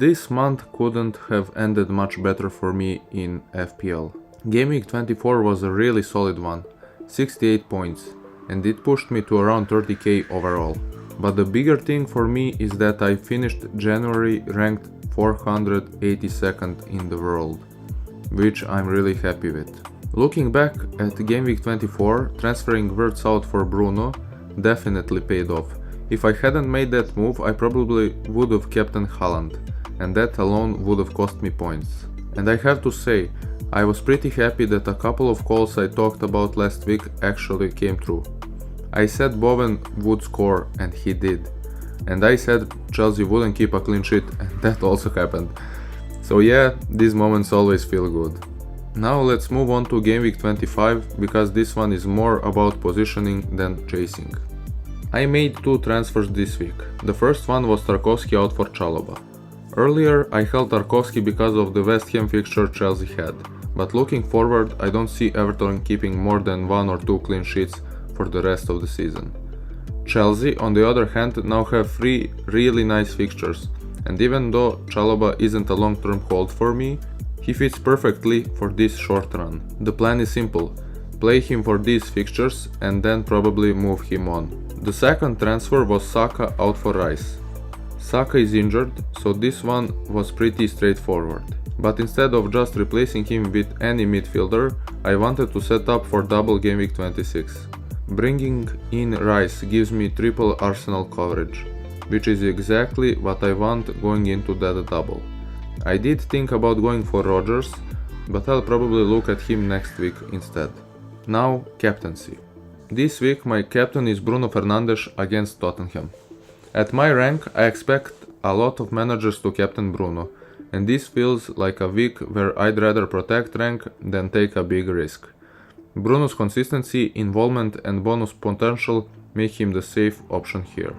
this month couldn't have ended much better for me in FPL. Game week 24 was a really solid one, 68 points, and it pushed me to around 30k overall. But the bigger thing for me is that I finished January ranked 482nd in the world, which I'm really happy with. Looking back at game week 24, transferring Wirtz out for Bruno definitely paid off. If I hadn't made that move, I probably would have captained Haaland, and that alone would have cost me points. And I have to say, I was pretty happy that a couple of calls I talked about last week actually came true. I said Bowen would score, and he did. And I said Chelsea wouldn't keep a clean sheet, and that also happened. So yeah, these moments always feel good. Now let's move on to game week 25, because this one is more about positioning than chasing. I made two transfers this week. The first one was Tarkowski out for Chalobah. Earlier I held Tarkowski because of the West Ham fixture Chelsea had, but looking forward I don't see Everton keeping more than 1 or 2 clean sheets for the rest of the season. Chelsea, on the other hand, now have 3 really nice fixtures, and even though Chalobah isn't a long-term hold for me, he fits perfectly for this short run. The plan is simple: play him for these fixtures and then probably move him on. The second transfer was Saka out for Rice. Saka is injured, so this one was pretty straightforward. But instead of just replacing him with any midfielder, I wanted to set up for double game week 26. Bringing in Rice gives me triple Arsenal coverage, which is exactly what I want going into that double. I did think about going for Rodgers, but I'll probably look at him next week instead. Now, captaincy. This week my captain is Bruno Fernandes against Tottenham. At my rank, I expect a lot of managers to captain Bruno, and this feels like a week where I'd rather protect rank than take a big risk. Bruno's consistency, involvement and bonus potential make him the safe option here.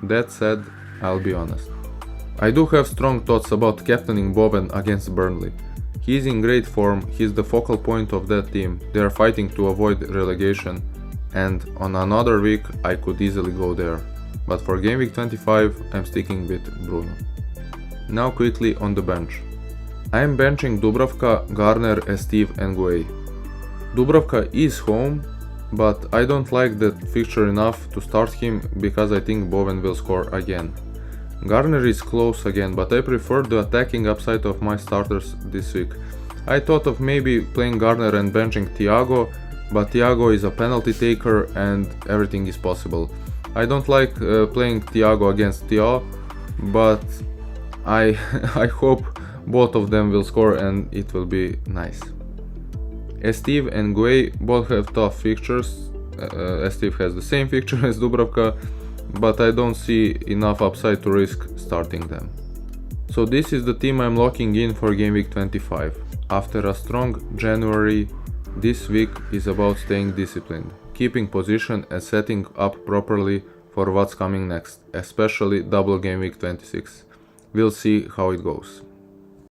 That said, I'll be honest. I do have strong thoughts about captaining Bowen against Burnley. He's in great form, he's the focal point of that team, they are fighting to avoid relegation, and on another week I could easily go there. But for game week 25 I'm sticking with Bruno. Now quickly on the bench. I am benching Dubravka, Garner, Steve and Gueye. Dubravka is home, but I don't like that fixture enough to start him because I think Bowen will score again. Garner is close again, but I prefer the attacking upside of my starters this week. I thought of maybe playing Garner and benching Thiago, but Thiago is a penalty taker and everything is possible. I don't like playing Thiago against Thiago, but I hope both of them will score and it will be nice. Steve and Gueye both have tough fixtures. Steve has the same fixture as Dubravka, but I don't see enough upside to risk starting them. So this is the team I'm locking in for game week 25. After a strong January, this week is about staying disciplined, keeping position and setting up properly for what's coming next, especially double game week 26. We'll see how it goes.